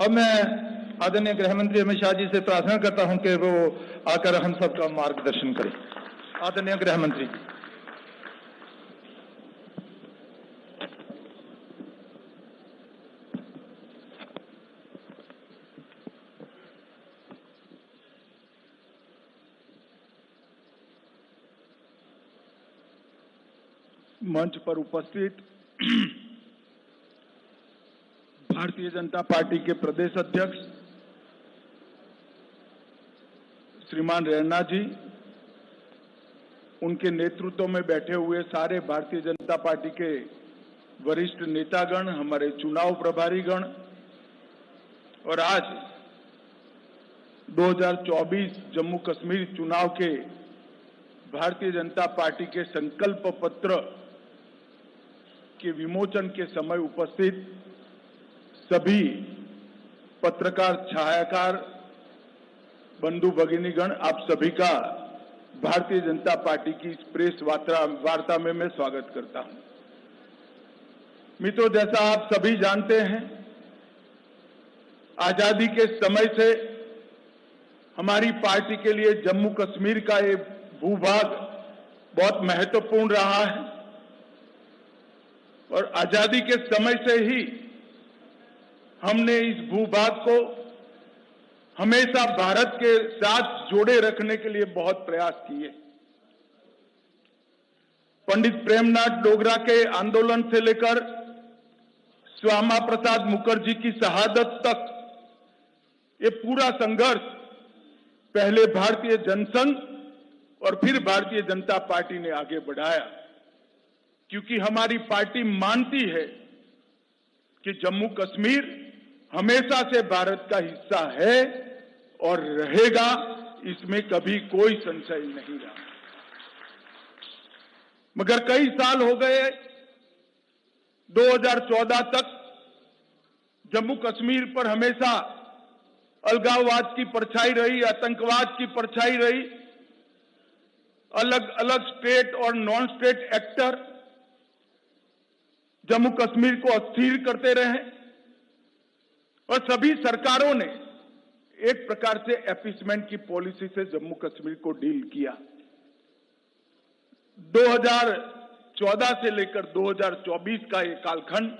अब मैं आदरणीय गृह मंत्री अमित शाह जी से प्रार्थना करता हूं कि वो आकर हम सबका मार्गदर्शन करें। आदरणीय गृह मंत्री। मंच पर उपस्थित भारतीय जनता पार्टी के प्रदेश अध्यक्ष श्रीमान रैना जी, उनके नेतृत्व में बैठे हुए सारे भारतीय जनता पार्टी के वरिष्ठ नेतागण, हमारे चुनाव प्रभारीगण और आज 2024 जम्मू कश्मीर चुनाव के भारतीय जनता पार्टी के संकल्प पत्र के विमोचन के समय उपस्थित सभी पत्रकार, छायाकार, बंधु भगिनीगण, आप सभी का भारतीय जनता पार्टी की इस प्रेस वार्ता में मैं स्वागत करता हूं। मित्रों, जैसा आप सभी जानते हैं, आजादी के समय से हमारी पार्टी के लिए जम्मू कश्मीर का ये भूभाग बहुत महत्वपूर्ण रहा है और आजादी के समय से ही हमने इस भूभाग को हमेशा भारत के साथ जोड़े रखने के लिए बहुत प्रयास किए। पंडित प्रेमनाथ डोगरा के आंदोलन से लेकर श्यामा प्रसाद मुखर्जी की शहादत तक ये पूरा संघर्ष पहले भारतीय जनसंघ और फिर भारतीय जनता पार्टी ने आगे बढ़ाया, क्योंकि हमारी पार्टी मानती है कि जम्मू कश्मीर हमेशा से भारत का हिस्सा है और रहेगा, इसमें कभी कोई संशय नहीं रहा। मगर कई साल हो गए, 2014 तक जम्मू कश्मीर पर हमेशा अलगाववाद की परछाई रही, आतंकवाद की परछाई रही। अलग अलग स्टेट और non state actor Jammu Kashmir को अस्थिर करते रहे और सभी सरकारों ने एक प्रकार से एपीसमेंट की पॉलिसी से जम्मू कश्मीर को डील किया। 2014 से लेकर 2024 का ये कालखंड,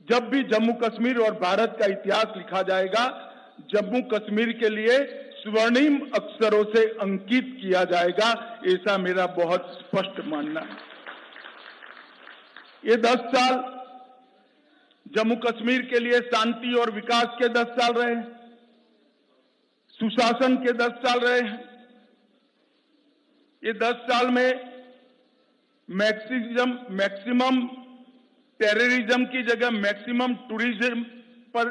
जब भी जम्मू कश्मीर और भारत का इतिहास लिखा जाएगा, जम्मू कश्मीर के लिए स्वर्णिम अक्षरों से अंकित किया जाएगा, ऐसा मेरा बहुत स्पष्ट मानना है। ये 10 साल जम्मू कश्मीर के लिए शांति और विकास के 10 साल रहे, सुशासन के 10 साल रहे हैं। ये 10 साल में मैक्सिमम टेररिज्म की जगह मैक्सिमम टूरिज्म पर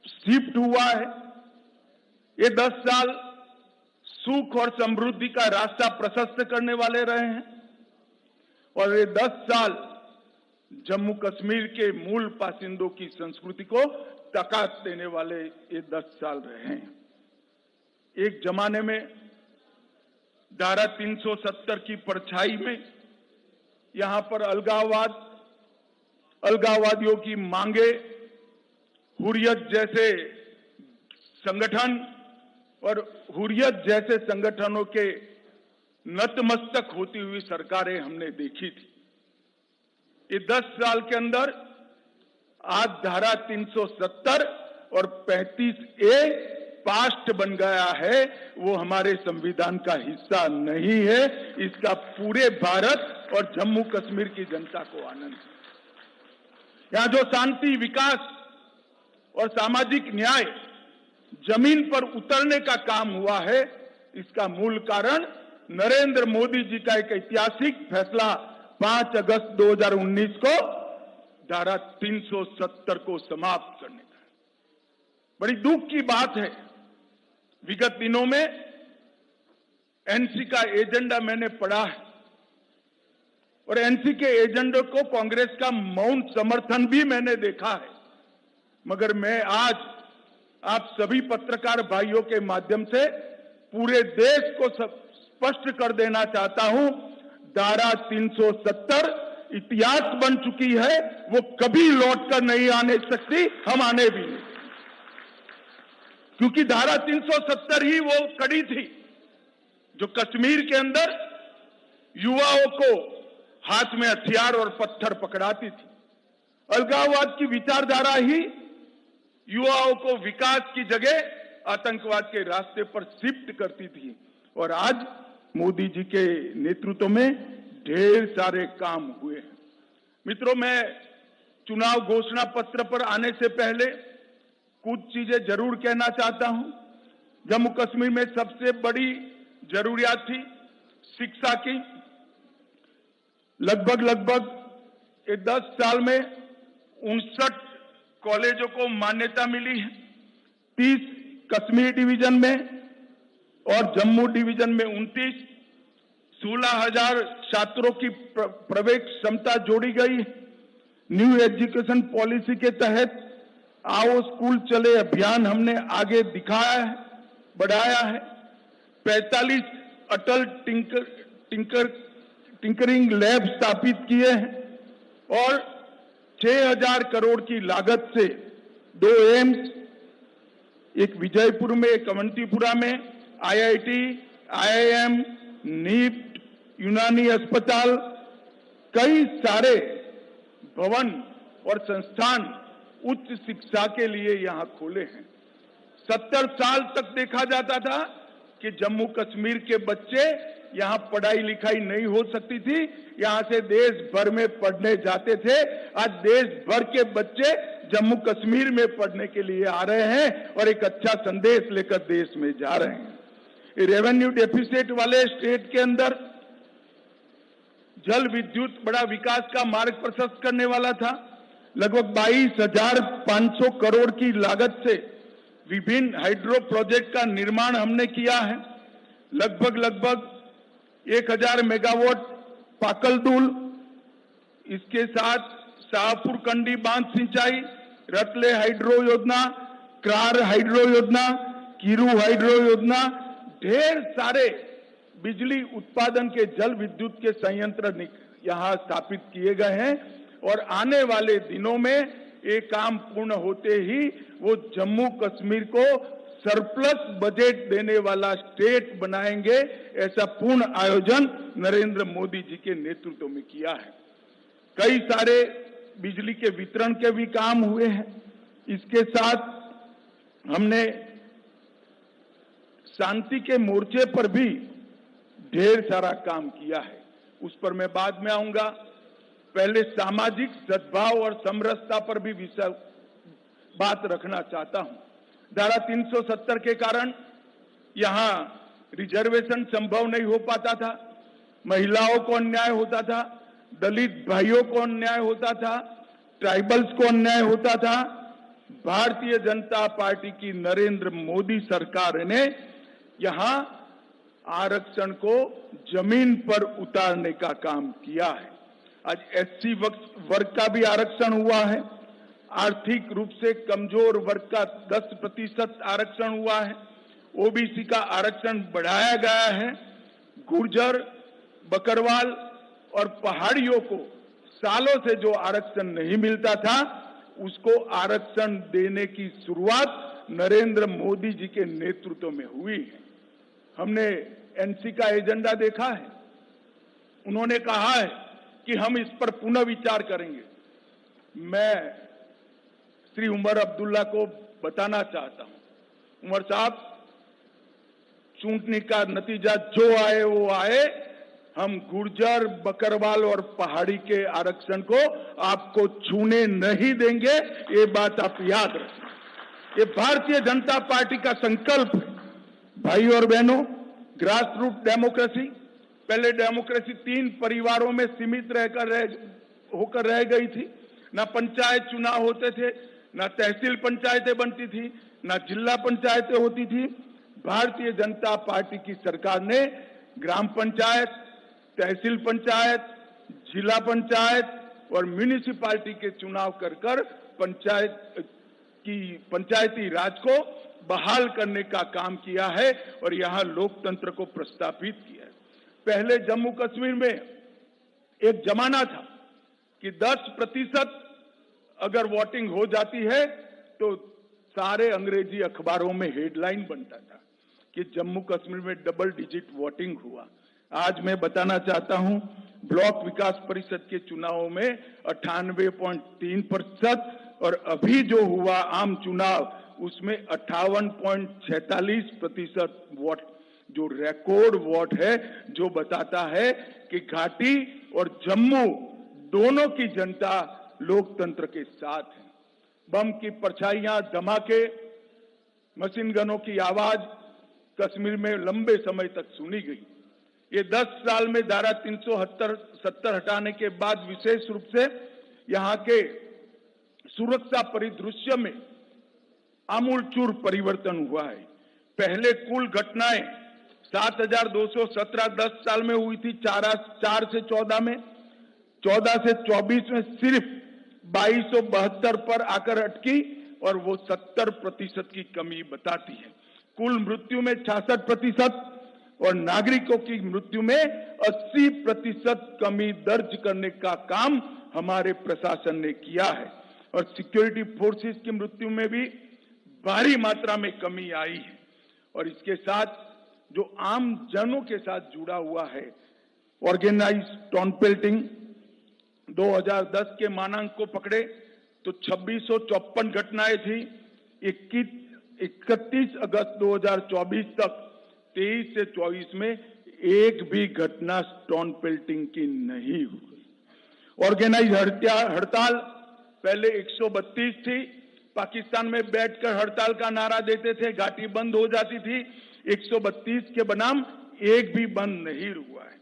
शिफ्ट हुआ है। ये 10 साल सुख और समृद्धि का रास्ता प्रशस्त करने वाले रहे हैं और ये 10 साल जम्मू कश्मीर के मूल बासिंदों की संस्कृति को ताकत देने वाले ये 10 साल रहे हैं। एक जमाने में धारा 370 की परछाई में यहां पर अलगाववादियों की मांगे, हुर्रियत जैसे संगठन और हुर्रियत जैसे संगठनों के नतमस्तक होती हुई सरकारें हमने देखी थी। ये 10 साल के अंदर आज धारा 370 और 35A पास्ट बन गया है, वो हमारे संविधान का हिस्सा नहीं है। इसका पूरे भारत और जम्मू कश्मीर की जनता को आनंद है। यहां जो शांति, विकास और सामाजिक न्याय जमीन पर उतरने का काम हुआ है, इसका मूल कारण नरेंद्र मोदी जी का एक ऐतिहासिक फैसला 5 अगस्त 2019 को धारा 370 को समाप्त करने का। बड़ी दुख की बात है, विगत दिनों में एनसी का एजेंडा मैंने पढ़ा है और एनसी के एजेंडे को कांग्रेस का मौन समर्थन भी मैंने देखा है। मगर मैं आज आप सभी पत्रकार भाइयों के माध्यम से पूरे देश को स्पष्ट कर देना चाहता हूं, धारा 370 इतिहास बन चुकी है, वो कभी लौटकर नहीं आने सकती, हम आने भी नहीं। क्योंकि धारा 370 ही वो कड़ी थी जो कश्मीर के अंदर युवाओं को हाथ में हथियार और पत्थर पकड़ाती थी। अलगाववाद की विचारधारा ही युवाओं को विकास की जगह आतंकवाद के रास्ते पर शिफ्ट करती थी। और आज मोदी जी के नेतृत्व में ढेर सारे काम हुए हैं। मित्रों, मैं चुनाव घोषणा पत्र पर आने से पहले कुछ चीजें जरूर कहना चाहता हूं। जम्मू कश्मीर में सबसे बड़ी जरूरियात थी शिक्षा की। लगभग 10 साल में 59 कॉलेजों को मान्यता मिली है। 30 कश्मीर डिवीजन में और जम्मू डिवीजन में 29, 16,000 छात्रों की प्रवेश क्षमता जोड़ी गई है। न्यू एजुकेशन पॉलिसी के तहत आओ स्कूल चले अभियान हमने आगे दिखाया है, बढ़ाया है। 45 अटल टिंकरिंग लैब स्थापित किए हैं और 6,000 करोड़ की लागत से 2 एम्स, एक विजयपुर में, एक अवंतीपुरा में, IIT, IIM, नीट, यूनानी अस्पताल, कई सारे भवन और संस्थान उच्च शिक्षा के लिए यहां खोले हैं। 70 साल तक देखा जाता था कि जम्मू कश्मीर के बच्चे यहां पढ़ाई लिखाई नहीं हो सकती थी, यहां से देश भर में पढ़ने जाते थे। आज देश भर के बच्चे जम्मू कश्मीर में पढ़ने के लिए आ रहे हैं और एक अच्छा संदेश लेकर देश में जा रहे हैं। रेवेन्यू डेफिसिट वाले स्टेट के अंदर जल विद्युत बड़ा विकास का मार्ग प्रशस्त करने वाला था। लगभग 22,500 करोड़ की लागत से विभिन्न हाइड्रो प्रोजेक्ट का निर्माण हमने किया है। लगभग 1,000 मेगावाट पाकलदुल, इसके साथ शाहपुर कंडी बांध सिंचाई, रतले हाइड्रो योजना, क्रार हाइड्रो योजना, कीरू हाइड्रो योजना, ढेर सारे बिजली उत्पादन के जल विद्युत के संयंत्र यहां स्थापित किए गए हैं। और आने वाले दिनों में ये काम पूर्ण होते ही वो जम्मू कश्मीर को सरप्लस बजट देने वाला स्टेट बनाएंगे। ऐसा पूर्ण आयोजन नरेंद्र मोदी जी के नेतृत्व में किया है। कई सारे बिजली के वितरण के भी काम हुए हैं। इसके साथ हमने शांति के मोर्चे पर भी ढेर सारा काम किया है, उस पर मैं बाद में आऊंगा। पहले सामाजिक सद्भाव और समरसता पर भी बात रखना चाहता हूं। धारा 370 के कारण यहां रिजर्वेशन संभव नहीं हो पाता था, महिलाओं को अन्याय होता था, दलित भाइयों को अन्याय होता था, ट्राइबल्स को अन्याय होता था। भारतीय जनता पार्टी की नरेंद्र मोदी सरकार ने यहां आरक्षण को जमीन पर उतारने का काम किया है। आज SC वर्ग का भी आरक्षण हुआ है। आर्थिक रूप से कमजोर वर्ग का 10% आरक्षण हुआ है। OBC का आरक्षण बढ़ाया गया है। गुर्जर, बकरवाल और पहाड़ियों को सालों से जो आरक्षण नहीं मिलता था, उसको आरक्षण देने की शुरुआत नरेंद्र मोदी जी के नेतृत्व में हुई है। हमने NC का एजेंडा देखा है। उन्होंने कहा है कि हम इस पर पुनः विचार करेंगे। मैं श्री उमर अब्दुल्ला को बताना चाहता हूं, उमर साहब, चुनाव का नतीजा जो आए वो आए, हम गुर्जर, बकरवाल और पहाड़ी के आरक्षण को आपको छूने नहीं देंगे। ये बात आप याद रखें। ये भारतीय जनता पार्टी का संकल्प है। भाई और बहनों, ग्रास रूट डेमोक्रेसी, पहले डेमोक्रेसी 3 परिवारों में सीमित होकर रह गई थी। ना पंचायत चुनाव होते थे, ना तहसील पंचायतें बनती थी, ना जिला पंचायतें होती थी। भारतीय जनता पार्टी की सरकार ने ग्राम पंचायत, तहसील पंचायत, जिला पंचायत और म्यूनिसिपैलिटी के चुनाव कर पंचायती राज को बहाल करने का काम किया है और यहां लोकतंत्र को प्रस्थापित किया है। पहले जम्मू कश्मीर में एक जमाना था कि 10% अगर वोटिंग हो जाती है तो सारे अंग्रेजी अखबारों में हेडलाइन बनता था कि जम्मू कश्मीर में डबल डिजिट वोटिंग हुआ। आज मैं बताना चाहता हूं, ब्लॉक विकास परिषद के चुनावों में 98.3% और अभी जो हुआ आम चुनाव उसमें 58.46% वोट, जो रिकॉर्ड वोट है, जो बताता है कि घाटी और जम्मू दोनों की जनता लोकतंत्र के साथ है। बम की परछाइयां, धमाके, मशीन गनों की आवाज कश्मीर में लंबे समय तक सुनी गई। ये 10 साल में धारा 370 हटाने के बाद विशेष रूप से यहां के सुरक्षा परिदृश्य में आमूलचूल परिवर्तन हुआ है। पहले कुल घटनाएं 7,217 10 साल में हुई थी 4 से 14 में, 14 से 24 में सिर्फ 2272 पर आकर अटकी और वो 70% की कमी बताती है। कुल मृत्यु में 66% और नागरिकों की मृत्यु में 80% कमी दर्ज करने का काम हमारे प्रशासन ने किया है और सिक्योरिटी फोर्सेस की मृत्यु में भी भारी मात्रा में कमी आई है। और इसके साथ जो आम जनों के साथ जुड़ा हुआ है, ऑर्गेनाइज टाउन पेल्टिंग 2010 के मानांक को पकड़े तो 2654 घटनाएं थी। 31 अगस्त 2024 तक 23 से 24 में एक भी घटना स्टोन पेल्टिंग की नहीं हुई। ऑर्गेनाइज हड़ताल पहले 132 थी, पाकिस्तान में बैठकर हड़ताल का नारा देते थे, घाटी बंद हो जाती थी। 132 के बनाम एक भी बंद नहीं हुआ है।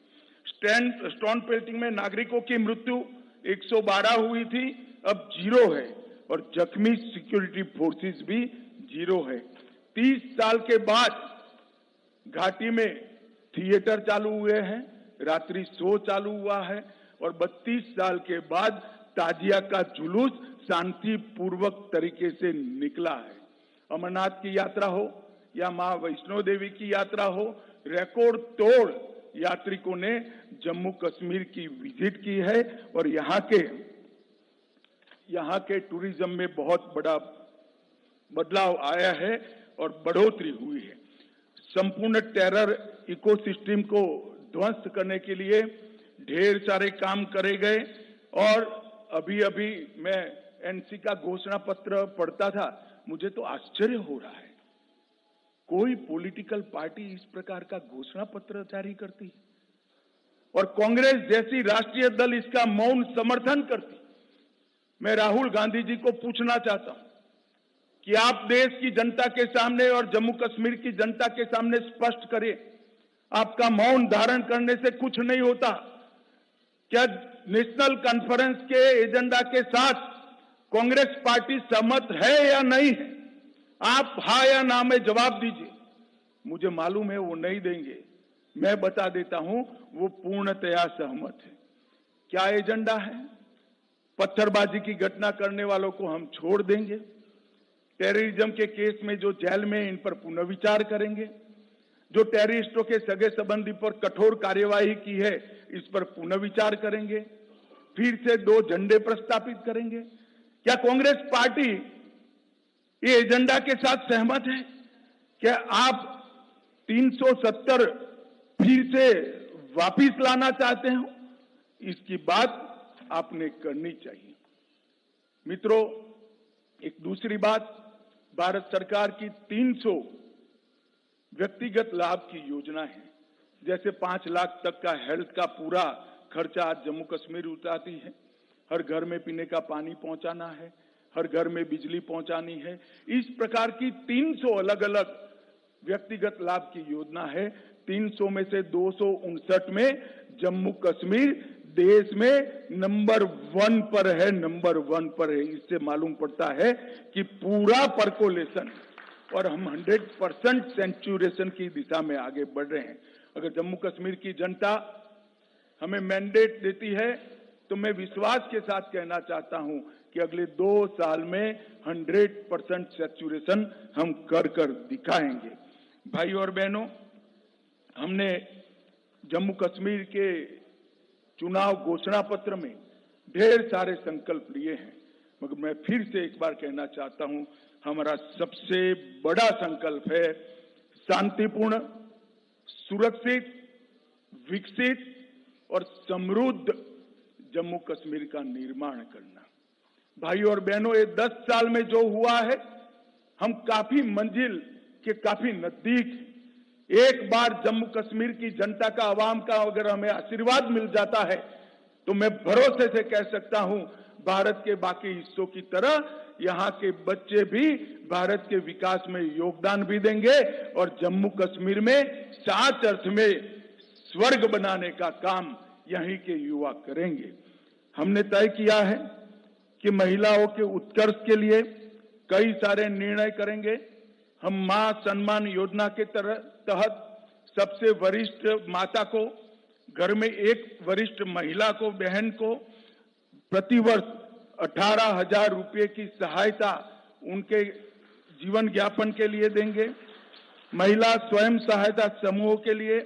स्टोन पेल्टिंग में नागरिकों की मृत्यु 112 हुई थी, अब 0 है और जख्मी सिक्योरिटी फोर्सेस भी 0 है। 30 साल के बाद घाटी में थिएटर चालू हुए हैं, रात्रि शो चालू हुआ है और 32 साल के बाद ताजिया का जुलूस शांतिपूर्वक तरीके से निकला है। अमरनाथ की यात्रा हो या मां वैष्णो देवी की यात्रा हो, रिकॉर्ड तोड़ यात्रिकों ने जम्मू कश्मीर की विजिट की है और यहाँ के टूरिज्म में बहुत बड़ा बदलाव आया है और बढ़ोतरी हुई है। संपूर्ण टेरर इकोसिस्टम को ध्वस्त करने के लिए ढेर सारे काम करे गए और अभी मैं एनसी का घोषणा पत्र पढ़ता था, मुझे तो आश्चर्य हो रहा है, कोई पॉलिटिकल पार्टी इस प्रकार का घोषणा पत्र जारी करती है और कांग्रेस जैसी राष्ट्रीय दल इसका मौन समर्थन करती। मैं राहुल गांधी जी को पूछना चाहता हूं कि आप देश की जनता के सामने और जम्मू कश्मीर की जनता के सामने स्पष्ट करें, आपका मौन धारण करने से कुछ नहीं होता। क्या नेशनल कॉन्फ्रेंस के एजेंडा के साथ कांग्रेस पार्टी सहमत है या नहीं है? आप हाँ या ना में जवाब दीजिए। मुझे मालूम है वो नहीं देंगे, मैं बता देता हूं वो पूर्णतया सहमत है। क्या एजेंडा है? पत्थरबाजी की घटना करने वालों को हम छोड़ देंगे, टेररिज्म के केस में जो जेल में इन पर पुनर्विचार करेंगे, जो टेररिस्टों के सगे संबंधी पर कठोर कार्यवाही की है इस पर पुनर्विचार करेंगे, फिर से 2 झंडे प्रस्तावित करेंगे। क्या कांग्रेस पार्टी ये एजेंडा के साथ सहमत है? क्या आप 370 फिर से वापिस लाना चाहते हो? इसकी बात आपने करनी चाहिए। मित्रों, एक दूसरी बात, भारत सरकार की 300 व्यक्तिगत लाभ की योजना है। जैसे 5 लाख तक का हेल्थ का पूरा खर्चा आज जम्मू कश्मीर उठाती है, हर घर में पीने का पानी पहुंचाना है, हर घर में बिजली पहुंचानी है। इस प्रकार की 300 अलग अलग व्यक्तिगत लाभ की योजना है। 300 में से 259 में जम्मू कश्मीर देश में नंबर 1 पर है, नंबर 1 पर है। इससे मालूम पड़ता है कि पूरा परकोलेशन और हम 100% सेंचुरेशन की दिशा में आगे बढ़ रहे हैं। अगर जम्मू कश्मीर की जनता हमें मैंडेट देती है तो मैं विश्वास के साथ कहना चाहता हूं कि अगले 2 साल में 100% सेचुरेशन हम कर दिखाएंगे। भाई और बहनों, हमने जम्मू कश्मीर के चुनाव घोषणा पत्र में ढेर सारे संकल्प लिए हैं, मगर मैं फिर से एक बार कहना चाहता हूं, हमारा सबसे बड़ा संकल्प है शांतिपूर्ण, सुरक्षित, विकसित और समृद्ध जम्मू कश्मीर का निर्माण करना। भाइयों और बहनों, ये 10 साल में जो हुआ है, हम काफी मंजिल के काफी नजदीक। एक बार जम्मू कश्मीर की जनता का, आवाम का अगर हमें आशीर्वाद मिल जाता है तो मैं भरोसे से कह सकता हूं, भारत के बाकी हिस्सों की तरह यहां के बच्चे भी भारत के विकास में योगदान भी देंगे और जम्मू कश्मीर में सच अर्थ में स्वर्ग बनाने का काम यहीं के युवा करेंगे। हमने तय किया है कि महिलाओं के उत्कर्ष के लिए कई सारे निर्णय करेंगे। हम मां सम्मान योजना के तहत सबसे वरिष्ठ माता को, घर में एक वरिष्ठ महिला को, बहन को प्रतिवर्ष 18,000 रुपये की सहायता उनके जीवन यापन के लिए देंगे। महिला स्वयं सहायता समूहों के लिए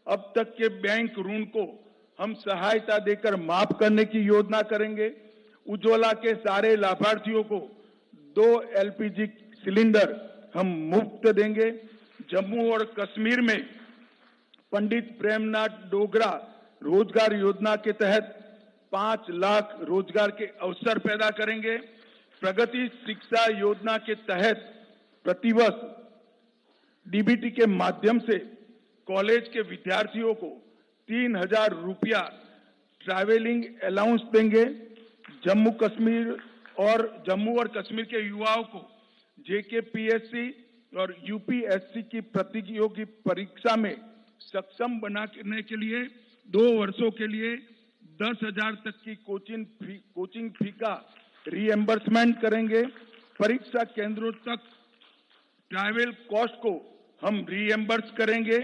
अब तक के बैंक ऋण को हम सहायता देकर माफ करने की योजना करेंगे। उज्ज्वला के सारे लाभार्थियों को 2 LPG सिलेंडर हम मुफ्त देंगे। जम्मू और कश्मीर में पंडित प्रेमनाथ डोगरा रोजगार योजना के तहत 5 लाख रोजगार के अवसर पैदा करेंगे। प्रगति शिक्षा योजना के तहत प्रतिवर्ष DBT के माध्यम से कॉलेज के विद्यार्थियों को 3,000 रुपया ट्रैवलिंग अलाउंस देंगे। जम्मू और कश्मीर के युवाओं को JKPSC और UPSC की प्रतियोगी परीक्षा में सक्षम बनाने के लिए 2 वर्षों के लिए 10,000 तक की कोचिंग फी का रीएम्बर्समेंट करेंगे। परीक्षा केंद्रों तक ट्रैवल कॉस्ट को हम रीएम्बर्स करेंगे।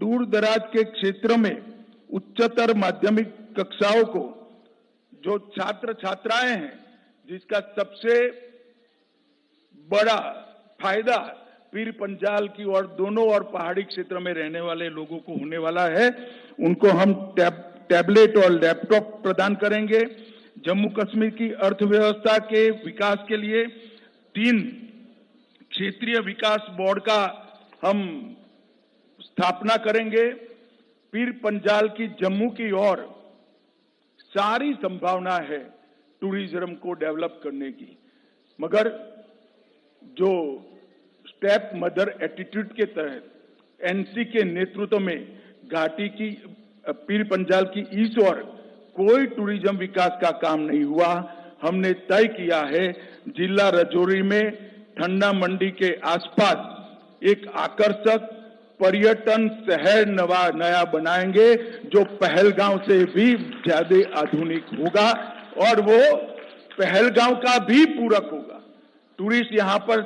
दूर दराज के क्षेत्रों में उच्चतर माध्यमिक कक्षाओं को जो छात्र छात्राएं हैं, जिसका सबसे बड़ा फायदा पीर पंजाल की और दोनों और पहाड़ी क्षेत्र में रहने वाले लोगों को होने वाला है, उनको हम टैबलेट और लैपटॉप प्रदान करेंगे। जम्मू कश्मीर की अर्थव्यवस्था के विकास के लिए 3 क्षेत्रीय विकास बोर्ड का हम स्थापना करेंगे। पीर पंजाल की जम्मू की ओर सारी संभावना है टूरिज्म को डेवलप करने की, मगर जो स्टेप मदर एटीट्यूड के तहत NC के नेतृत्व में घाटी की पीर पंजाल की इस ओर कोई टूरिज्म विकास का काम नहीं हुआ। हमने तय किया है जिला राजौरी में ठंडा मंडी के आसपास एक आकर्षक पर्यटन शहर नया बनाएंगे जो पहलगांव से भी ज्यादा आधुनिक होगा और वो पहलगांव का भी पूरक होगा। टूरिस्ट यहाँ पर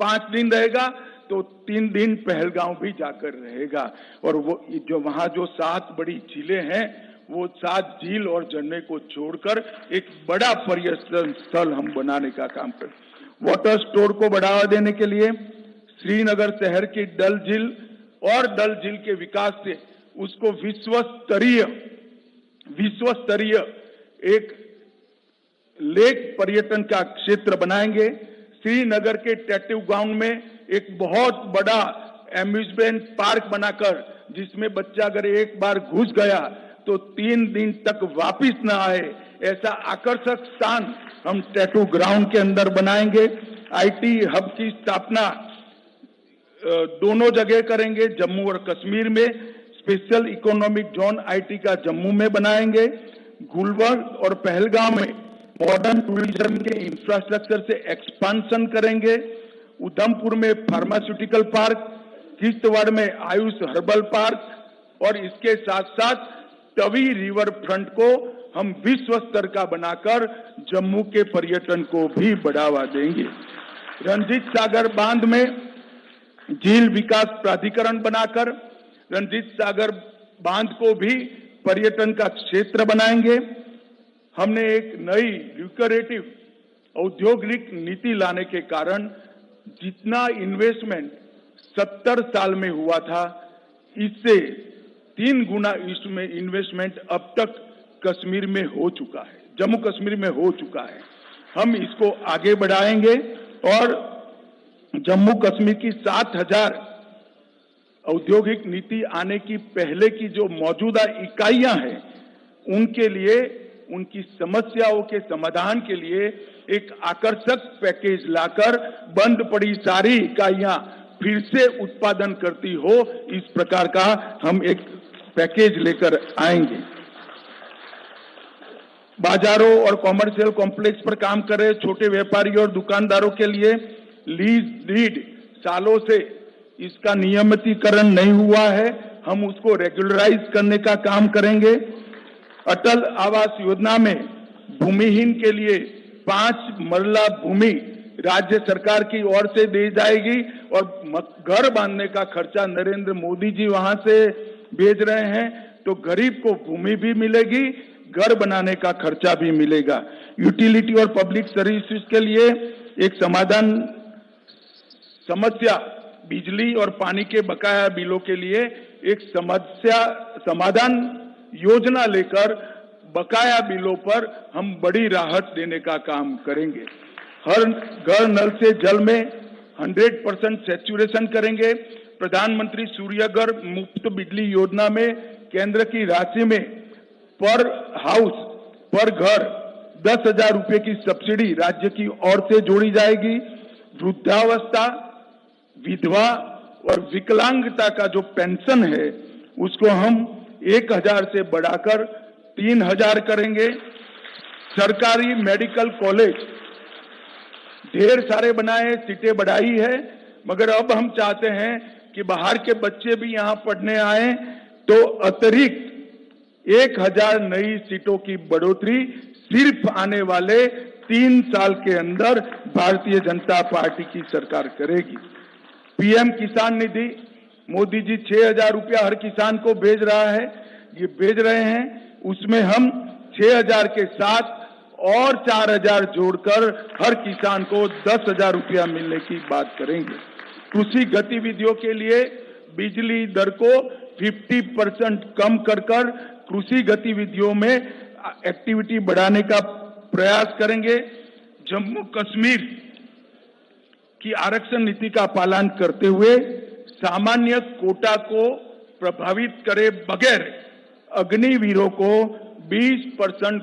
5 दिन रहेगा तो 3 दिन पहलगांव भी जाकर रहेगा और वो जो वहाँ जो 7 बड़ी झीलें हैं, वो 7 झील और झरने को छोड़कर एक बड़ा पर्यटन स्थल हम बनाने का काम करें। वाटर स्टोर को बढ़ावा देने के लिए श्रीनगर शहर की डल झील और डल झील के विकास से उसको विश्व स्तरीय एक लेक पर्यटन का क्षेत्र बनाएंगे। श्रीनगर के टैटू ग्राउंड में एक बहुत बड़ा एम्यूजमेंट पार्क बनाकर जिसमें बच्चा अगर एक बार घुस गया तो 3 दिन तक वापिस न आए, ऐसा आकर्षक स्थान हम टैटू ग्राउंड के अंदर बनाएंगे। IT हब की स्थापना दोनों जगह करेंगे। जम्मू और कश्मीर में स्पेशल इकोनॉमिक जोन IT का जम्मू में बनाएंगे। गुलबर्ग और पहलगांव में मॉडर्न टूरिज्म के इंफ्रास्ट्रक्चर से एक्सपांशन करेंगे। उधमपुर में फार्मास्यूटिकल पार्क, किश्तवाड़ में आयुष हर्बल पार्क और इसके साथ साथ तवी रिवर फ्रंट को हम विश्व स्तर का बनाकर जम्मू के पर्यटन को भी बढ़ावा देंगे। रंजीत सागर बांध में झील विकास प्राधिकरण बनाकर रंजीत सागर बांध को भी पर्यटन का क्षेत्र बनाएंगे। हमने एक नई ल्यूक्रेटिव औद्योगिक नीति लाने के कारण जितना इन्वेस्टमेंट 70 साल में हुआ था, इससे 3 गुना इसमें इन्वेस्टमेंट अब तक कश्मीर में हो चुका है, जम्मू कश्मीर में हो चुका है। हम इसको आगे बढ़ाएंगे और जम्मू कश्मीर की 7,000 औद्योगिक नीति आने की पहले की जो मौजूदा इकाइयां हैं, उनके लिए, उनकी समस्याओं के समाधान के लिए एक आकर्षक पैकेज लाकर बंद पड़ी सारी इकाइयां फिर से उत्पादन करती हो, इस प्रकार का हम एक पैकेज लेकर आएंगे। बाजारों और कॉमर्शियल कॉम्प्लेक्स पर काम कर रहे छोटे व्यापारियों और दुकानदारों के लिए लीज डीड सालों से इसका नियमितीकरण नहीं हुआ है, हम उसको रेगुलराइज करने का काम करेंगे। अटल आवास योजना में भूमिहीन के लिए 5 मरला भूमि राज्य सरकार की ओर से दी जाएगी और घर बांधने का खर्चा नरेंद्र मोदी जी वहां से भेज रहे हैं, तो गरीब को भूमि भी मिलेगी, घर बनाने का खर्चा भी मिलेगा। यूटिलिटी और पब्लिक सर्विसेज के लिए एक समस्या बिजली और पानी के बकाया बिलों के लिए एक समाधान योजना लेकर बकाया बिलों पर हम बड़ी राहत देने का काम करेंगे। हर घर नल से जल में 100% सैचुरेशन करेंगे। प्रधानमंत्री सूर्यघर मुफ्त बिजली योजना में केंद्र की राशि में पर हाउस पर घर 10,000 रुपए की सब्सिडी राज्य की ओर से जोड़ी जाएगी। वृद्धावस्था, विधवा और विकलांगता का जो पेंशन है उसको हम 1,000 से बढ़ाकर 3,000 करेंगे। सरकारी मेडिकल कॉलेज ढेर सारे बनाए, सीटें बढ़ाई है, मगर अब हम चाहते हैं कि बाहर के बच्चे भी यहां पढ़ने आए, तो अतिरिक्त 1,000 नई सीटों की बढ़ोतरी सिर्फ आने वाले 3 साल के अंदर भारतीय जनता पार्टी की सरकार करेगी। पीएम किसान निधि मोदी जी 6,000 रुपया हर किसान को भेज रहे हैं, उसमें हम 6,000 के साथ और 4,000 जोड़कर हर किसान को 10,000 रुपया मिलने की बात करेंगे। कृषि गतिविधियों के लिए बिजली दर को 50% कम कर कृषि गतिविधियों में एक्टिविटी बढ़ाने का प्रयास करेंगे। जम्मू कश्मीर की आरक्षण नीति का पालन करते हुए सामान्य कोटा को प्रभावित करे बगैर अग्निवीरों को 20%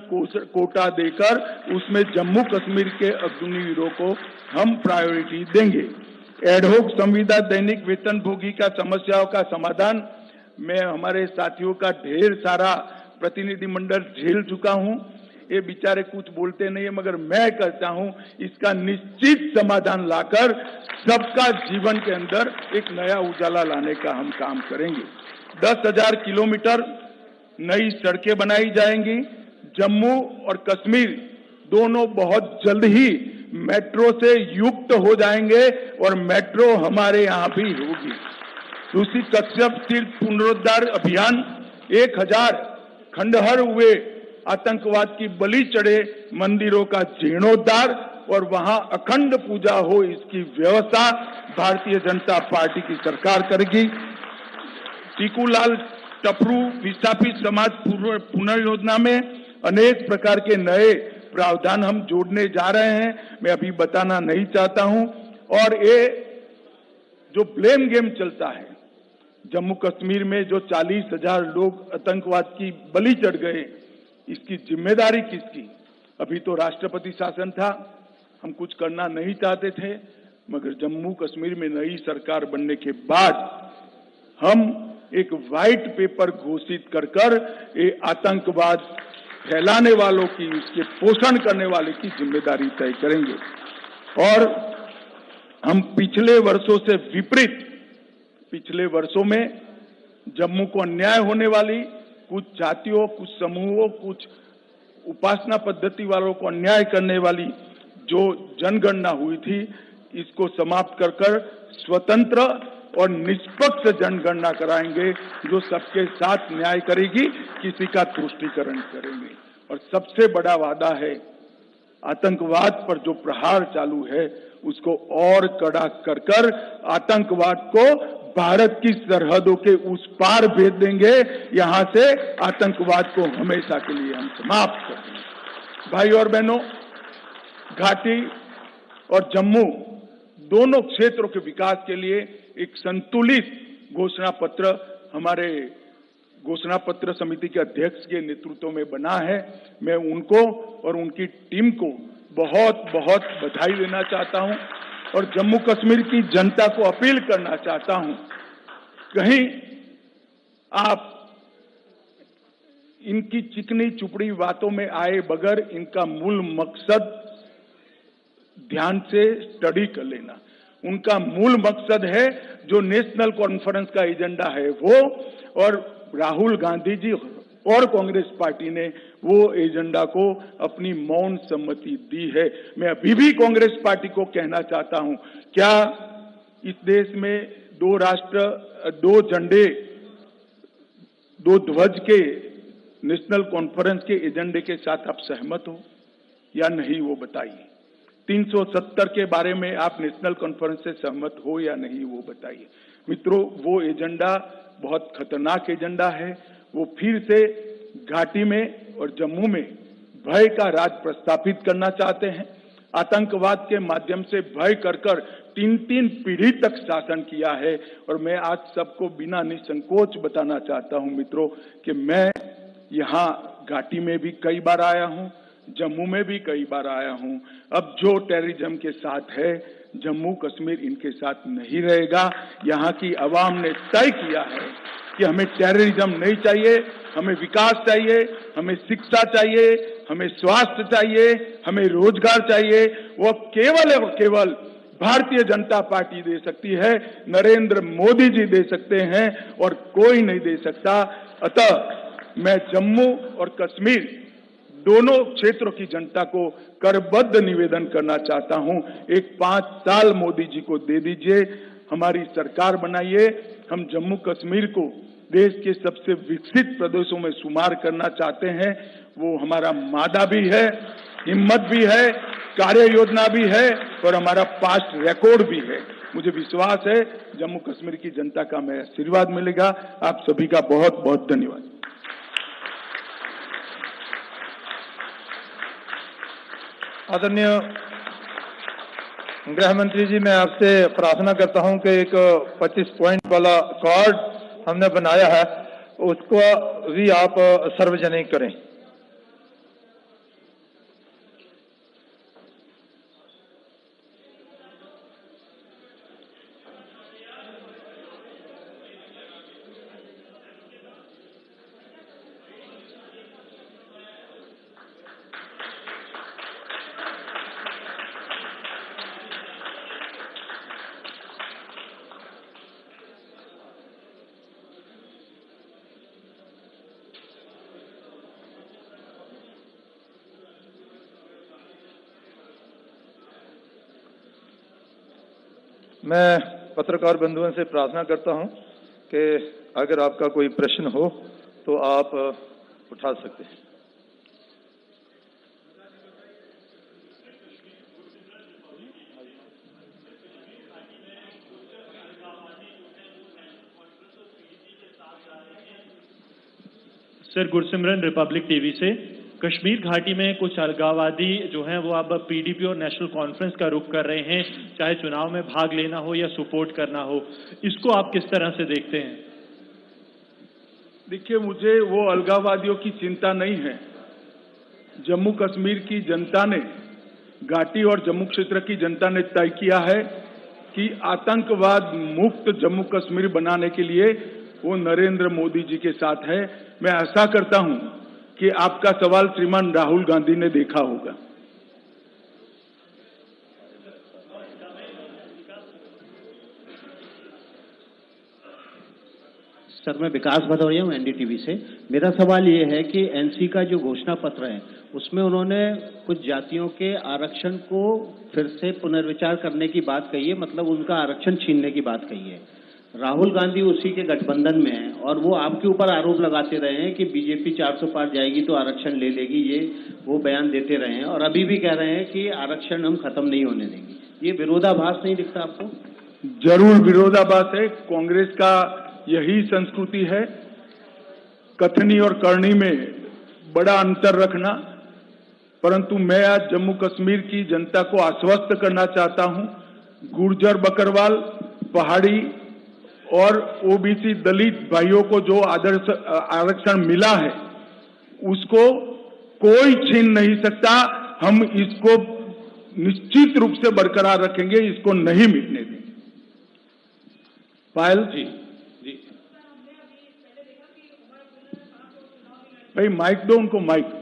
कोटा देकर उसमें जम्मू कश्मीर के अग्निवीरों को हम प्रायोरिटी देंगे। एडहोक संविदा दैनिक वेतनभोगी का समस्याओं का समाधान मैं हमारे साथियों का ढेर सारा प्रतिनिधिमंडल झेल चुका हूं, ये बेचारे कुछ बोलते नहीं है, मगर मैं कहता हूं इसका निश्चित समाधान लाकर सबका जीवन के अंदर एक नया उजाला लाने का हम काम करेंगे। 10,000 किलोमीटर नई सड़कें बनाई जाएंगी। जम्मू और कश्मीर दोनों बहुत जल्द ही मेट्रो से युक्त हो जाएंगे और मेट्रो हमारे यहां भी होगी। दूसरी कश्यप तीर्थ पुनरुद्धार अभियान 1,000 खंडहर हुए आतंकवाद की बलि चढ़े मंदिरों का जीर्णोद्धार और वहां अखंड पूजा हो, इसकी व्यवस्था भारतीय जनता पार्टी की सरकार करेगी। टीकूलाल टपरू विस्थापित समाज पुनर्योजना में अनेक प्रकार के नए प्रावधान हम जोड़ने जा रहे हैं, मैं अभी बताना नहीं चाहता हूं। और ये जो ब्लेम गेम चलता है, जम्मू कश्मीर में जो 40,000 लोग आतंकवाद की बलि चढ़ गए, इसकी जिम्मेदारी किसकी? अभी तो राष्ट्रपति शासन था, हम कुछ करना नहीं चाहते थे, मगर जम्मू कश्मीर में नई सरकार बनने के बाद हम एक व्हाइट पेपर घोषित कर ये आतंकवाद फैलाने वालों की, उसके पोषण करने वाले की जिम्मेदारी तय करेंगे। और हम पिछले वर्षों से विपरीत, पिछले वर्षों में जम्मू को अन्याय होने वाली कुछ जातियों, कुछ समूहों, कुछ उपासना पद्धति वालों को अन्याय करने वाली जो जनगणना हुई थी, इसको समाप्त कर स्वतंत्र और निष्पक्ष जनगणना कराएंगे जो सबके साथ न्याय करेगी, किसी का तुष्टीकरण करेंगे। और सबसे बड़ा वादा है, आतंकवाद पर जो प्रहार चालू है उसको और कड़ा कर आतंकवाद को भारत की सरहदों के उस पार भेज देंगे। यहां से आतंकवाद को हमेशा के लिए हम समाप्त कर देंगे। भाई और बहनों, घाटी और जम्मू दोनों क्षेत्रों के विकास के लिए एक संतुलित घोषणा पत्र हमारे घोषणा पत्र समिति के अध्यक्ष के नेतृत्व में बना है। मैं उनको और उनकी टीम को बहुत बहुत बधाई देना चाहता हूं और जम्मू कश्मीर की जनता को अपील करना चाहता हूं, कहीं आप इनकी चिकनी चुपड़ी बातों में आए बगैर इनका मूल मकसद ध्यान से स्टडी कर लेना। उनका मूल मकसद है जो नेशनल कॉन्फ्रेंस का एजेंडा है वो, और राहुल गांधी जी और कांग्रेस पार्टी ने वो एजेंडा को अपनी मौन सम्मति दी है। मैं अभी भी कांग्रेस पार्टी को कहना चाहता हूं, क्या इस देश में 2 राष्ट्र 2 झंडे 2 ध्वज के नेशनल कॉन्फ्रेंस के एजेंडे के साथ आप सहमत हो या नहीं, वो बताइए। 370 के बारे में आप नेशनल कॉन्फ्रेंस से सहमत हो या नहीं, वो बताइए। मित्रों, वो एजेंडा बहुत खतरनाक एजेंडा है। वो फिर से घाटी में और जम्मू में भय का राज प्रस्थापित करना चाहते हैं। आतंकवाद के माध्यम से भय कर 3 पीढ़ी तक शासन किया है। और मैं आज सबको बिना निसंकोच बताना चाहता हूं मित्रों कि मैं यहां घाटी में भी कई बार आया हूं, जम्मू में भी कई बार आया हूं। अब जो टेररिज्म के साथ है, जम्मू कश्मीर इनके साथ नहीं रहेगा। यहाँ की आवाम ने तय किया है कि हमें टेररिज्म नहीं चाहिए, हमें विकास चाहिए, हमें शिक्षा चाहिए, हमें स्वास्थ्य चाहिए, हमें रोजगार चाहिए। वो केवल और केवल भारतीय जनता पार्टी दे सकती है, नरेंद्र मोदी जी दे सकते हैं और कोई नहीं दे सकता। अतः मैं जम्मू और कश्मीर दोनों क्षेत्रों की जनता को करबद्ध निवेदन करना चाहता हूं, एक 5 साल मोदी जी को दे दीजिए, हमारी सरकार बनाइए। हम जम्मू कश्मीर को देश के सबसे विकसित प्रदेशों में शुमार करना चाहते हैं। वो हमारा मादा भी है, हिम्मत भी है, कार्य योजना भी है और हमारा पास्ट रिकॉर्ड भी है। मुझे विश्वास है जम्मू कश्मीर की जनता का मैं आशीर्वाद मिलेगा। आप सभी का बहुत बहुत धन्यवाद। आदरणीय गृह मंत्री जी, मैं आपसे प्रार्थना करता हूं कि एक 25 पॉइंट वाला कार्ड हमने बनाया है उसको भी आप सार्वजनिक करें। मैं पत्रकार बंधुओं से प्रार्थना करता हूं कि अगर आपका कोई प्रश्न हो तो आप उठा सकते हैं। सर, गुरसिमरन रिपब्लिक टीवी से। कश्मीर घाटी में कुछ अलगाववादी जो हैं वो अब पीडीपी और नेशनल कॉन्फ्रेंस का रुख कर रहे हैं, चाहे चुनाव में भाग लेना हो या सपोर्ट करना हो। इसको आप किस तरह से देखते हैं? देखिए, मुझे वो अलगाववादियों की चिंता नहीं है। जम्मू कश्मीर की जनता ने, घाटी और जम्मू क्षेत्र की जनता ने तय किया है कि आतंकवाद मुक्त जम्मू कश्मीर बनाने के लिए वो नरेंद्र मोदी जी के साथ है। मैं आशा करता हूं कि आपका सवाल श्रीमान राहुल गांधी ने देखा होगा। सर, मैं विकास भदौरिया हूँ एनडीटीवी से। मेरा सवाल ये है कि एनसी का जो घोषणा पत्र है उसमें उन्होंने कुछ जातियों के आरक्षण को फिर से पुनर्विचार करने की बात कही है, मतलब उनका आरक्षण छीनने की बात कही है। राहुल गांधी उसी के गठबंधन में है और वो आपके ऊपर आरोप लगाते रहे हैं कि बीजेपी 400 पार जाएगी तो आरक्षण ले लेगी, ये वो बयान देते रहे हैं और अभी भी कह रहे हैं कि आरक्षण हम खत्म नहीं होने देंगे। ये विरोधाभास नहीं दिखता आपको? जरूर विरोधाभास है। कांग्रेस का यही संस्कृति है, कथनी और करनी में बड़ा अंतर रखना। परंतु मैं आज जम्मू कश्मीर की जनता को आश्वस्त करना चाहता हूं गुर्जर बकरवाल, पहाड़ी और ओबीसी दलित भाइयों को जो आरक्षण मिला है उसको कोई छीन नहीं सकता। हम इसको निश्चित रूप से बरकरार रखेंगे, इसको नहीं मिटने देंगे। पायल जी, जी भाई माइक दो उनको, माइक।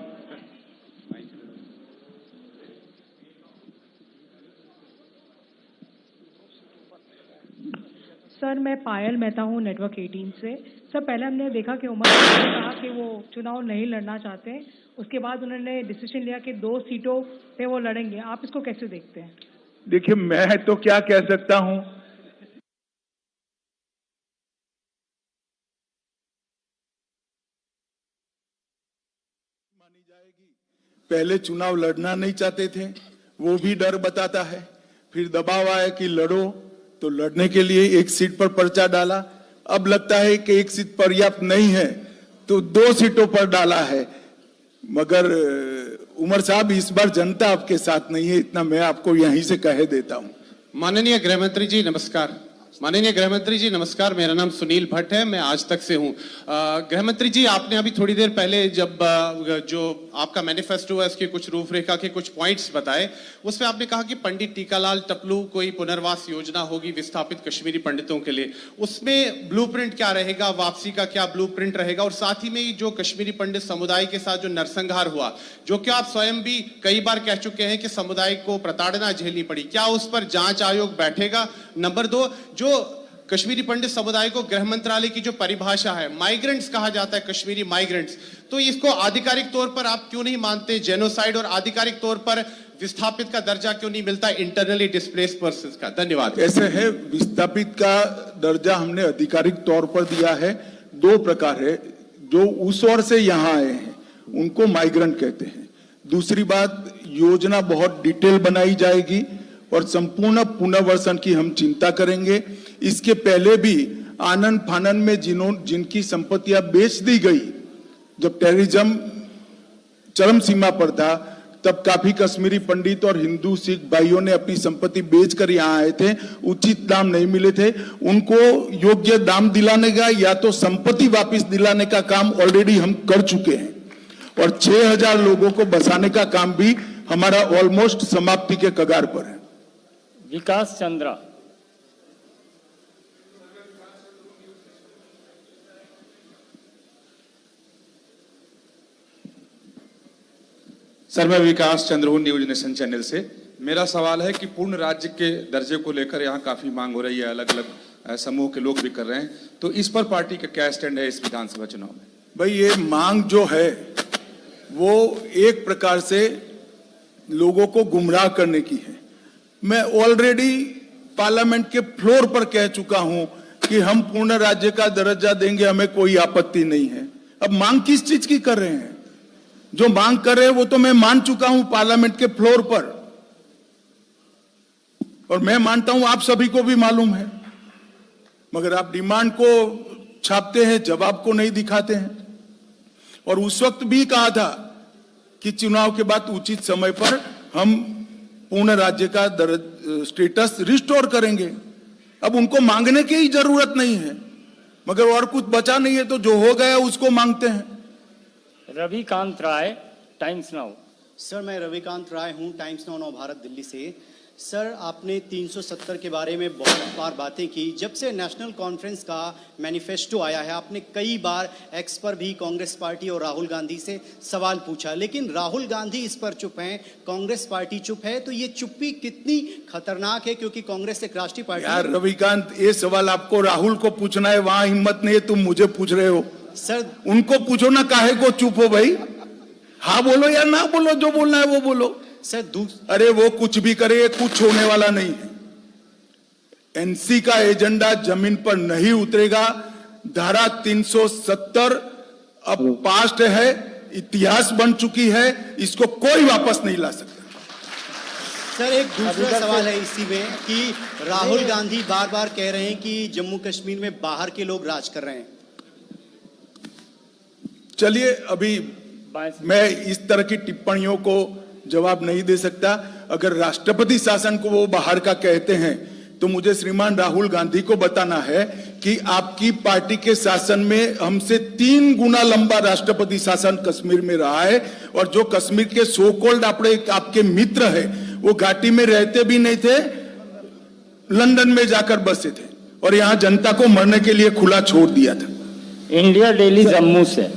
सर मैं पायल मेहता हूँ नेटवर्क 18 से। सर पहले हमने देखा कि उमर अब्दुल्ला ने कहा कि वो चुनाव नहीं लड़ना चाहते, उसके बाद उन्होंने डिसीजन लिया कि 2 सीटों पे वो लड़ेंगे। आप इसको कैसे देखते हैं? देखिए मैं तो क्या कह सकता हूं, मानी जाएगी। पहले चुनाव लड़ना नहीं चाहते थे, वो भी डर बताता है, फिर दबाव आया कि लड़ो, तो लड़ने के लिए 1 सीट पर पर्चा डाला। अब लगता है कि 1 सीट पर्याप्त नहीं है तो 2 सीटों पर डाला है। मगर उमर साहब इस बार जनता आपके साथ नहीं है, इतना मैं आपको यहीं से कह देता हूं। माननीय गृहमंत्री जी नमस्कार। माननीय गृहमंत्री जी नमस्कार, मेरा नाम सुनील भट्ट है, मैं आज तक से हूं। गृहमंत्री जी आपने अभी थोड़ी देर पहले जब जो आपका मैनिफेस्टो है उसके कुछ रूपरेखा के कुछ पॉइंट्स बताए, उसमें आपने कहा कि पंडित टीकालाल टपलू कोई पुनर्वास योजना होगी विस्थापित कश्मीरी पंडितों के लिए। उसमें ब्लूप्रिंट क्या रहेगा, वापसी का क्या ब्लूप्रिंट रहेगा, और साथ ही में जो कश्मीरी पंडित समुदाय के साथ जो नरसंहार हुआ, जो कि आप स्वयं भी कई बार कह चुके हैं कि समुदाय को प्रताड़ना झेलनी पड़ी, क्या उस पर जांच आयोग बैठेगा? नंबर 2, जो कश्मीरी पंडित समुदाय को गृह मंत्रालय की जो परिभाषा है, माइग्रेंट्स कहा जाता है, कश्मीरी माइग्रेंट्स, तो इसको आधिकारिक तौर पर आप क्यों नहीं मानते जेनोसाइड, और आधिकारिक तौर पर विस्थापित का दर्जा क्यों नहीं मिलता इंटरनली डिस्प्लेस्ड पर्संस का? धन्यवाद। ऐसे है, विस्थापित का दर्जा हमने आधिकारिक तौर पर दिया है। 2 प्रकार है, जो उस ओर से यहाँ आए हैं उनको माइग्रेंट कहते हैं। दूसरी बात, योजना बहुत डिटेल बनाई जाएगी और संपूर्ण पुनर्वसन की हम चिंता करेंगे। इसके पहले भी आनंद फानन में जिनकी संपत्तियां बेच दी गई, जब टेररिज्म चरम सीमा पर था, तब काफी कश्मीरी पंडित और हिंदू सिख भाइयों ने अपनी संपत्ति बेचकर यहाँ आए थे, उचित दाम नहीं मिले थे, उनको योग्य दाम दिलाने का या तो संपत्ति वापस दिलाने का काम ऑलरेडी हम कर चुके हैं, और 6000 लोगों को बसाने का काम भी हमारा ऑलमोस्ट समाप्ति के कगार पर है। विकास चंद्रा। सर मैं विकास चंद्र हूं न्यूज नेशन चैनल से। मेरा सवाल है कि पूर्ण राज्य के दर्जे को लेकर यहाँ काफी मांग हो रही है, अलग अलग समूह के लोग भी कर रहे हैं, तो इस पर पार्टी का क्या स्टैंड है इस विधानसभा चुनाव में? भाई ये मांग जो है वो एक प्रकार से लोगों को गुमराह करने की है। मैं ऑलरेडी पार्लियामेंट के फ्लोर पर कह चुका हूं कि हम पूर्ण राज्य का दर्जा देंगे, हमें कोई आपत्ति नहीं है। अब मांग किस चीज की कर रहे हैं? जो मांग कर रहे हैं वो तो मैं मान चुका हूं पार्लियामेंट के फ्लोर पर, और मैं मानता हूं आप सभी को भी मालूम है, मगर आप डिमांड को छापते हैं, जवाब को नहीं दिखाते हैं। और उस वक्त भी कहा था कि चुनाव के बाद उचित समय पर हम पूर्ण राज्य का स्टेटस रिस्टोर करेंगे। अब उनको मांगने की ही जरूरत नहीं है, मगर और कुछ बचा नहीं है, तो जो हो गया उसको मांगते हैं। रविकांत राय, टाइम्स नाउ। सर मैं रविकांत राय हूं, टाइम्स नाउ नव भारत दिल्ली से। सर आपने 370 के बारे में बहुत बार बातें की। जब से नेशनल कॉन्फ्रेंस का मैनिफेस्टो आया है, आपने कई बार एक्स पर भी कांग्रेस पार्टी और राहुल गांधी से सवाल पूछा, लेकिन राहुल गांधी इस पर चुप हैं, कांग्रेस पार्टी चुप है। तो ये चुप्पी कितनी खतरनाक है, क्योंकि कांग्रेस एक राष्ट्रीय पार्टी। यार रविकांत, ये सवाल आपको राहुल को पूछना है, वहां हिम्मत नहीं है, तुम मुझे पूछ रहे हो। सर उनको पूछो ना, काहे को चुप हो भाई? हाँ बोलो या ना बोलो, जो बोलना है वो बोलो। सर अरे वो कुछ भी करे, कुछ होने वाला नहीं है। एनसी का एजेंडा जमीन पर नहीं उतरेगा। धारा 370 अब पास्ट है, इतिहास बन चुकी है, इसको कोई वापस नहीं ला सकता। सर एक दूसरा सवाल है इसी में कि राहुल गांधी बार बार कह रहे हैं कि जम्मू कश्मीर में बाहर के लोग राज कर रहे हैं। चलिए, अभी मैं इस तरह की टिप्पणियों को जवाब नहीं दे सकता। अगर राष्ट्रपति शासन को वो बाहर का कहते हैं तो मुझे श्रीमान राहुल गांधी को बताना है कि आपकी पार्टी के शासन में हमसे 3 गुना लंबा राष्ट्रपति शासन कश्मीर में रहा है, और जो कश्मीर के सो कॉल्ड आपके मित्र है वो घाटी में रहते भी नहीं थे, लंदन में जाकर बसे थे और यहाँ जनता को मरने के लिए खुला छोड़ दिया था। इंडिया दिल्ली जम्मू से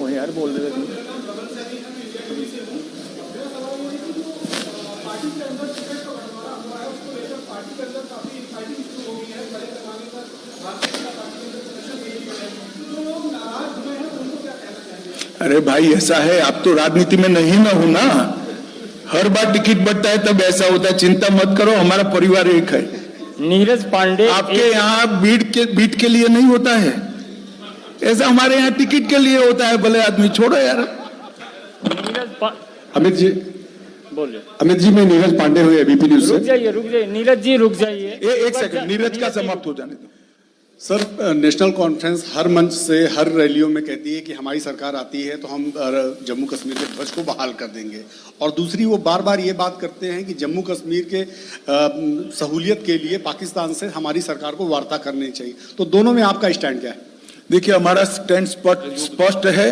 यार बोल रहे थे। अरे भाई ऐसा है, आप तो राजनीति में नहीं ना हो ना, हर बार टिकट बढ़ता है तब ऐसा होता है। चिंता मत करो, हमारा परिवार एक है। नीरज पांडे आपके यहाँ बीट के लिए नहीं होता है ऐसा, हमारे यहाँ टिकट के लिए होता है। भले आदमी छोड़ो यार। अमित जी बोलिए। अमित जी, मैं नीरज पांडे हुए एबीपी न्यूज से। रुक जाइए नीरज जी रुक जाइए एक सेकंड, नीरज का समाप्त हो जाने दो। सर, नेशनल कॉन्फ्रेंस हर मंच से हर रैलियों में कहती है कि हमारी सरकार आती है तो हम जम्मू कश्मीर के ध्वज को बहाल कर देंगे, और दूसरी वो बार बार ये बात करते हैं कि जम्मू कश्मीर के सहूलियत के लिए पाकिस्तान से हमारी सरकार को वार्ता करनी चाहिए। तो दोनों में आपका स्टैंड क्या है? देखिए, हमारा स्टैंड स्पष्ट है,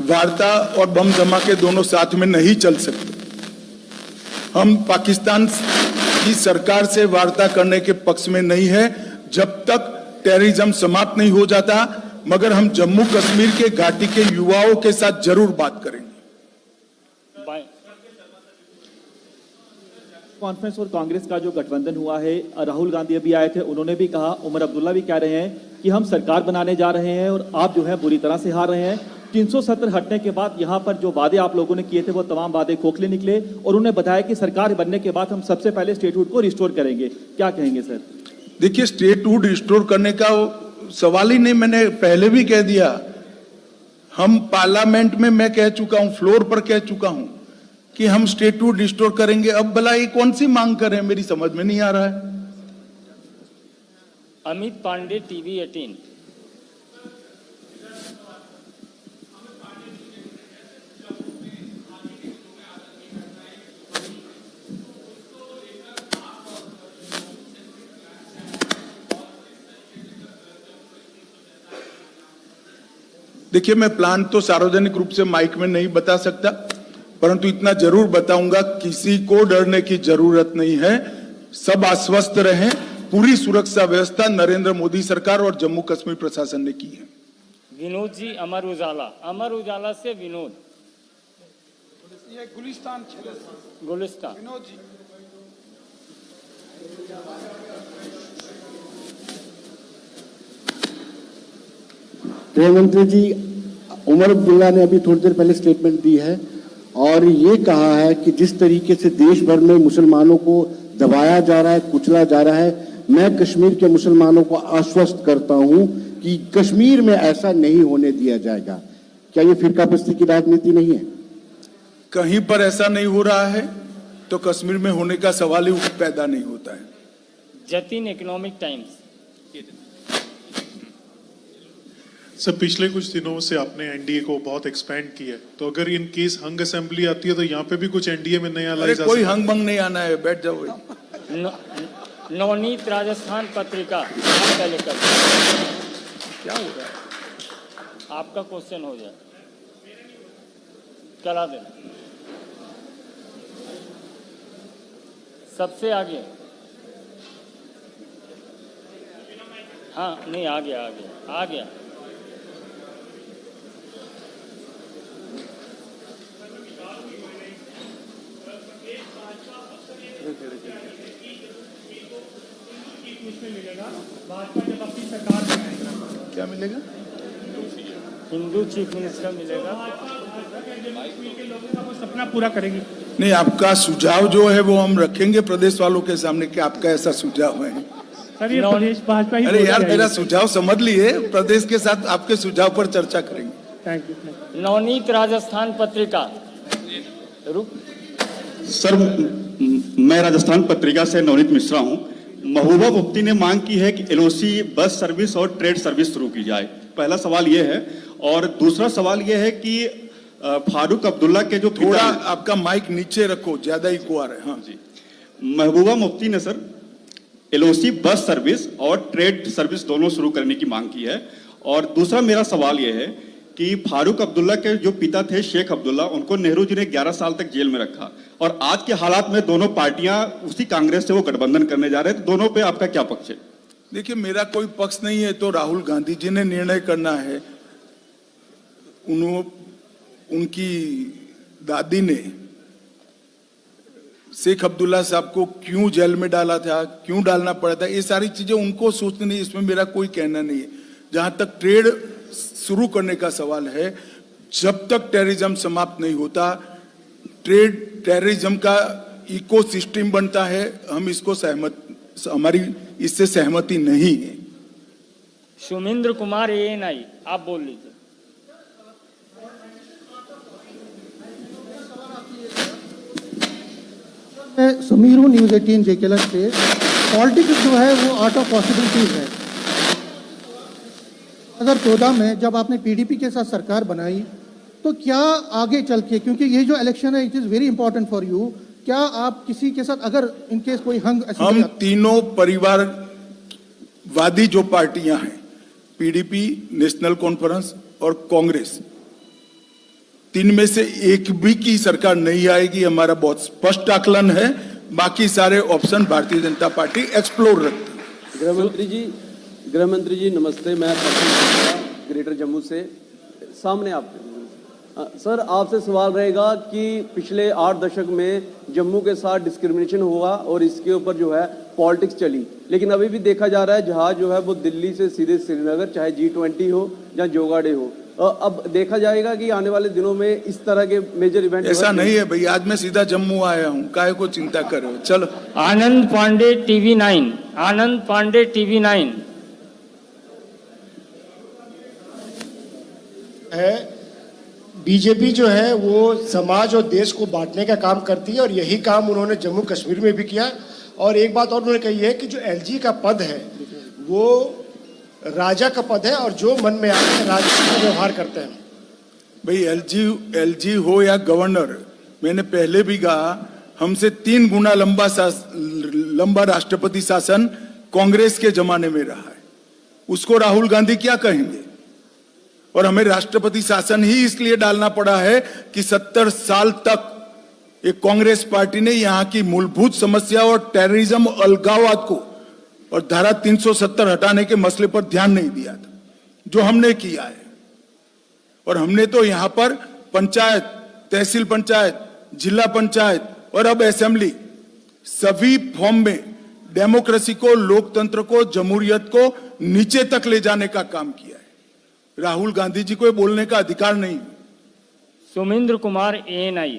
वार्ता और बम धमाके दोनों साथ में नहीं चल सकते। हम पाकिस्तान की सरकार से वार्ता करने के पक्ष में नहीं है जब तक टेररिज्म समाप्त नहीं हो जाता, मगर हम जम्मू कश्मीर के घाटी के युवाओं के साथ जरूर बात करेंगे। कॉन्फ्रेंस और कांग्रेस का जो गठबंधन हुआ है, राहुल गांधी अभी आए थे, उन्होंने भी कहा, उमर अब्दुल्ला भी कह रहे हैं कि हम सरकार बनाने जा रहे हैं और आप जो है बुरी तरह से हार रहे हैं। 370 हटने के बाद यहाँ पर जो वादे आप लोगों ने किए थे वो तमाम वादे खोखले निकले, और उन्होंने बताया कि सरकार बनने के बाद हम सबसे पहले स्टेटहुड को रिस्टोर करेंगे। क्या कहेंगे सर? देखिए, स्टेटहुड रिस्टोर करने का सवाल ही नहीं, मैंने पहले भी कह दिया। हम पार्लियामेंट में मैं कह चुका हूं, फ्लोर पर कह चुका हूं कि हम स्टेटहुड रिस्टोर करेंगे। अब भला ये कौन सी मांग कर रहे हैं, मेरी समझ में नहीं आ रहा है। अमित पांडे, टीवी 18। देखिए, मैं प्लान तो सार्वजनिक रूप से माइक में नहीं बता सकता, परंतु इतना जरूर बताऊंगा, किसी को डरने की जरूरत नहीं है। सब आश्वस्त रहें, पूरी सुरक्षा व्यवस्था नरेंद्र मोदी सरकार और जम्मू कश्मीर प्रशासन ने की है। विनोद जी, अमर उजाला से विनोद। गुलिस्तान विनोद जी। गृह मंत्री जी, उमर अब्दुल्ला ने अभी थोड़ी देर पहले स्टेटमेंट दी है और ये कहा है कि जिस तरीके से देश भर में मुसलमानों को दबाया जा रहा है, कुचला जा रहा है, मैं कश्मीर के मुसलमानों को आश्वस्त करता हूं कि कश्मीर में ऐसा नहीं होने दिया जाएगा। क्या ये फिरकापरस्ती की राजनीति नहीं है? कहीं पर ऐसा नहीं हो रहा है तो कश्मीर में होने का सवाल ही पैदा नहीं होता है। Jatin, economic times. सर, पिछले कुछ दिनों से आपने एनडीए को बहुत एक्सपेंड किया है, तो अगर इन केस हंग असेंबली आती है तो यहाँ पे भी कुछ एनडीए में नया लाई जा सकता है? कोई हंग बंग नहीं आना है, बैठ जाओ। नवनीत, राजस्थान पत्रिका। पहले कर क्या हो रहा है? आपका क्वेश्चन हो जाए, चला देना। सबसे आगे। हाँ, नहीं, आ गया। क्या मिलेगा? हिंदू चीफ मिनिस्टर मिलेगा। सपना पूरा करेगी। नहीं, आपका सुझाव जो है वो हम रखेंगे प्रदेश वालों के सामने कि आपका ऐसा सुझाव है। सर, ये प्रदेश भाजपा ही। अरे यार, मेरा सुझाव समझ लिए, प्रदेश के साथ आपके सुझाव पर चर्चा करेंगे। Thank you. Navneet, Rajasthan Patrika. Sir, मैं राजस्थान पत्रिका से नवनीत मिश्रा हूं। महबूबा मुफ्ती ने मांग की है कि एलओसी बस सर्विस और ट्रेड सर्विस शुरू की जाए। पहला सवाल ये है। और दूसरा सवाल ये है कि फारूक अब्दुल्ला के जो थोड़ा आपका माइक नीचे रखो, ज्यादा इको आ रहा है। हाँ जी, महबूबा मुफ्ती ने सर एलओसी बस सर्विस और ट्रेड सर्विस दोनों शुरू करने की मांग की है। और दूसरा मेरा सवाल यह है कि फारूक अब्दुल्ला के जो पिता थे शेख अब्दुल्ला, उनको नेहरू जी ने 11 साल तक जेल में रखा और आज के हालात में दोनों पार्टियां उसी कांग्रेस से वो गठबंधन करने जा रहे हैं, तो दोनों पे आपका क्या पक्ष है? देखिए, मेरा कोई पक्ष नहीं है, तो राहुल गांधी जी ने निर्णय करना है। उनकी दादी ने शेख अब्दुल्ला साहब को क्यों जेल में डाला था, क्यों डालना पड़ा था, ये सारी चीजें उनको सोचनी है, इसमें मेरा कोई कहना नहीं है। जहां तक ट्रेड शुरू करने का सवाल है, जब तक टेररिज्म समाप्त नहीं होता, टेररिज्म का इकोसिस्टम बनता है, हम इसको हमारी इससे सहमति नहीं है। सुमिंद्र कुमार ANI, आप बोल लीजिए। समीर हूँ, न्यूज़ 18 जेकेलर से। पॉलिटिक्स जो है वो आर्ट ऑफ पॉसिबिलिटीज है। 2014 में जब आपने पीडीपी के साथ सरकार बनाई, तो क्या आगे चल के, क्योंकि ये जो इलेक्शन है it is very important for you, क्या आप किसी के साथ अगर इनकेस कोई हम तीनों परिवारवादी जो पार्टियां हैं, पीडीपी, नेशनल कॉन्फ्रेंस और कांग्रेस, तीन में से एक भी की सरकार नहीं आएगी, हमारा बहुत स्पष्ट आकलन है। बाकी सारे option Bharatiya Janata party explore रखती है। गृह मंत्री जी नमस्ते, मैं ग्रेटर जम्मू से सामने आपके सर आपसे सवाल रहेगा कि पिछले 8 दशक में जम्मू के साथ डिस्क्रिमिनेशन हुआ और इसके ऊपर जो है पॉलिटिक्स चली, लेकिन अभी भी देखा जा रहा है जहाज जो है वो दिल्ली से सीधे श्रीनगर, चाहे G20 हो या जोगाड़े हो। अब देखा जाएगा कि आने वाले दिनों में इस तरह के मेजर इवेंट ऐसा नहीं है भाई, आज मैं सीधा जम्मू आया हूँ, काहे को चिंता कर रहे हो। चलो। आनंद पांडे TV9, आनंद पांडे TV9 है। बीजेपी जो है वो समाज और देश को बांटने का काम करती है और यही काम उन्होंने जम्मू कश्मीर में भी किया। और एक बात और उन्होंने कही है कि जो LG का पद है वो राजा का पद है और जो मन में आते हैं राजा का व्यवहार करते हैं। भाई LG हो या गवर्नर, मैंने पहले भी कहा, हमसे 3 गुना लंबा राष्ट्रपति शासन कांग्रेस के जमाने में रहा है, उसको राहुल गांधी क्या कहेंगे। और हमें राष्ट्रपति शासन ही इसलिए डालना पड़ा है कि 70 साल तक एक कांग्रेस पार्टी ने यहाँ की मूलभूत समस्या और टेररिज्म, अलगाववाद को और धारा 370 हटाने के मसले पर ध्यान नहीं दिया था, जो हमने किया है। और हमने तो यहाँ पर पंचायत, तहसील पंचायत, जिला पंचायत और अब असेंबली, सभी फॉर्म में डेमोक्रेसी को, लोकतंत्र को, जमहूरियत को नीचे तक ले जाने का काम किया है। राहुल गांधी जी को बोलने का अधिकार नहीं। सुमिंद्र कुमार ANI।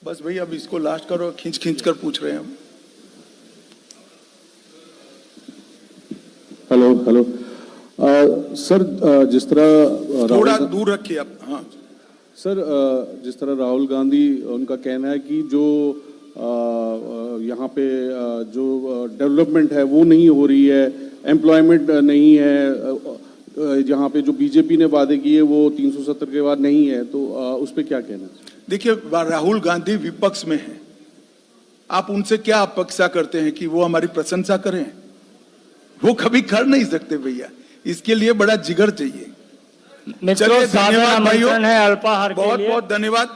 बस भाई अब इसको लास्ट करो, खींच कर पूछ रहे हैं हम। हेलो सर, जिस तरह थोड़ा दूर रखिए आप। हाँ सर, जिस तरह राहुल गांधी, उनका कहना है कि जो यहाँ पे जो डेवलपमेंट है वो नहीं हो रही है, एम्प्लॉयमेंट नहीं है, जहाँ पे जो बीजेपी ने वादे किए वो 370 के बाद नहीं है, तो उस पर क्या कहना है? देखिए, राहुल गांधी विपक्ष में है, आप उनसे क्या अपेक्षा करते हैं कि वो हमारी प्रशंसा करें? वो कभी कर नहीं सकते भैया, इसके लिए बड़ा जिगर चाहिए। मित्रों, साधारण आमंत्रण है अल्पाहार के लिए। बहुत बहुत धन्यवाद।